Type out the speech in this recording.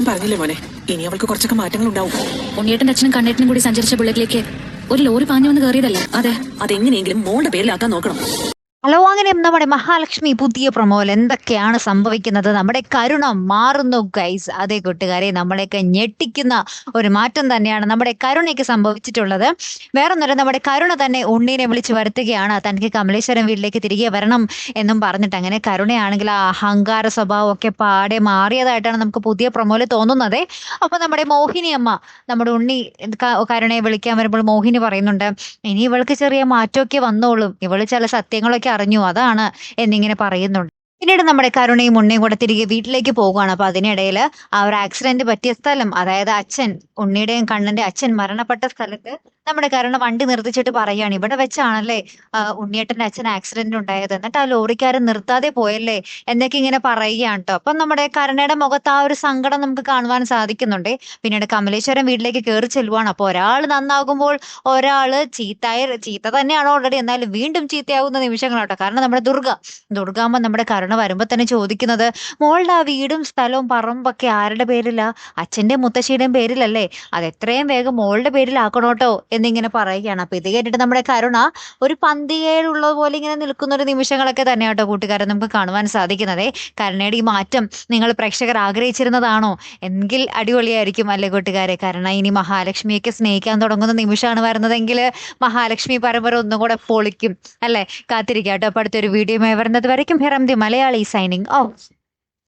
പറഞ്ഞില്ലേ മോനെ, ഇനി അവൾക്ക് കുറച്ചൊക്കെ മാറ്റങ്ങൾ ഉണ്ടാവും. ഉണ്ണിയേട്ടന്റെ അച്ഛനും കണ്ണേട്ടനും കൂടി സഞ്ചരിച്ച ബുള്ളറ്റിലേക്ക് ഒരു ലോറി പാഞ്ഞു വന്ന് കയറിയതല്ലേ? അതെ, അതെങ്ങനെയെങ്കിലും മോളുടെ പേരിലാക്കാൻ നോക്കണം. ഹലോ, അങ്ങനെ നമ്മുടെ മഹാലക്ഷ്മി പുതിയ പ്രൊമോയിൽ എന്തൊക്കെയാണ് സംഭവിക്കുന്നത്? നമ്മുടെ കരുണ മാറുന്നു ഗൈസ്. അതേ കൂട്ടുകാരെ, നമ്മളെയൊക്കെ ഞെട്ടിക്കുന്ന ഒരു മാറ്റം തന്നെയാണ് നമ്മുടെ കരുണയ്ക്ക് സംഭവിച്ചിട്ടുള്ളത്. വേറൊന്നുമല്ല, നമ്മുടെ കരുണ തന്നെ ഉണ്ണീനെ വിളിച്ച് വരുത്തുകയാണ്. തനിക്ക് കമലേശ്വരം വീട്ടിലേക്ക് തിരികെ വരണം എന്നും പറഞ്ഞിട്ട്. അങ്ങനെ കരുണയാണെങ്കിൽ ആ അഹങ്കാര സ്വഭാവം ഒക്കെ പാടെ മാറിയതായിട്ടാണ് നമുക്ക് പുതിയ പ്രൊമോയിൽ തോന്നുന്നത്. അപ്പൊ നമ്മുടെ മോഹിനി അമ്മ നമ്മുടെ ഉണ്ണി കരുണയെ വിളിക്കാൻ വരുമ്പോൾ മോഹിനി പറയുന്നുണ്ട്, ഇനി ഇവൾക്ക് ചെറിയ മാറ്റമൊക്കെ വന്നോളും, ഇവള് ചില സത്യങ്ങളൊക്കെ അറിഞ്ഞു, അതാണ് എന്നിങ്ങനെ പറയുന്നുണ്ട്. പിന്നീട് നമ്മുടെ കരുണയും ഉണ്ണിയും കൂടെ തിരികെ വീട്ടിലേക്ക് പോകുകയാണ്. അപ്പൊ അതിനിടയിൽ ആ ഒരു ആക്സിഡന്റ് പറ്റിയ സ്ഥലം, അതായത് അച്ഛൻ, ഉണ്ണിയുടെയും കണ്ണന്റെ അച്ഛൻ മരണപ്പെട്ട സ്ഥലത്ത് നമ്മുടെ കരുണ വണ്ടി നിർത്തിച്ചിട്ട് പറയുകയാണ്, ഇവിടെ വെച്ചാണല്ലേ ഉണ്ണിയേട്ടന്റെ അച്ഛൻ ആക്സിഡന്റ് ഉണ്ടായത്, എന്നിട്ട് ആ ലോറിക്കാരൻ നിർത്താതെ പോയല്ലേ എന്നൊക്കെ ഇങ്ങനെ പറയുകയാണ് കേട്ടോ. അപ്പൊ നമ്മുടെ കരുണയുടെ മുഖത്ത് ആ ഒരു സങ്കടം നമുക്ക് കാണുവാൻ സാധിക്കുന്നുണ്ട്. പിന്നീട് കമലേശ്വരം വീട്ടിലേക്ക് കയറി ചെല്ലുവാണ്. അപ്പൊ ഒരാൾ നന്നാകുമ്പോൾ ഒരാള് ചീത്ത തന്നെയാണോ ഓൾറെഡി, എന്നാലും വീണ്ടും ചീത്തയാകുന്ന നിമിഷങ്ങളാട്ടോ. കാരണം നമ്മുടെ ദുർഗാമ്മ നമ്മുടെ കരുണ വരുമ്പോ തന്നെ ചോദിക്കുന്നത്, മോളുടെ ആ വീടും സ്ഥലവും പറമ്പൊക്കെ ആരുടെ പേരിലാ? അച്ഛന്റെയും മുത്തശ്ശിയുടെയും പേരിലല്ലേ? അത് എത്രയും വേഗം മോളുടെ പേരിലാക്കണോട്ടോ എന്നിങ്ങനെ പറയുകയാണ്. അപ്പൊ ഇത് കേട്ടിട്ട് നമ്മുടെ കരുണ ഒരു പന്തികയിലുള്ളത് പോലെ ഇങ്ങനെ നിൽക്കുന്ന ഒരു നിമിഷങ്ങളൊക്കെ തന്നെയാട്ടോ കൂട്ടുകാരെ നമുക്ക് കാണുവാൻ സാധിക്കുന്നത്. കരുണയുടെ ഈ മാറ്റം നിങ്ങൾ പ്രേക്ഷകർ ആഗ്രഹിച്ചിരുന്നതാണോ? എങ്കിൽ അടിപൊളിയായിരിക്കും അല്ലേ കൂട്ടുകാരെ? കാരണം ഇനി മഹാലക്ഷ്മിയൊക്കെ സ്നേഹിക്കാൻ തുടങ്ങുന്ന നിമിഷമാണ് വരുന്നതെങ്കിൽ മഹാലക്ഷ്മി പരമ്പര ഒന്നും കൂടെ പൊളിക്കും അല്ലേ? കാത്തിരിക്കാട്ടോ. അപ്പൊ അടുത്തൊരു വീഡിയോ വരുന്നത് വരയ്ക്കും ഹിറംതി മലയാളി സൈനിങ് ഓഫ്.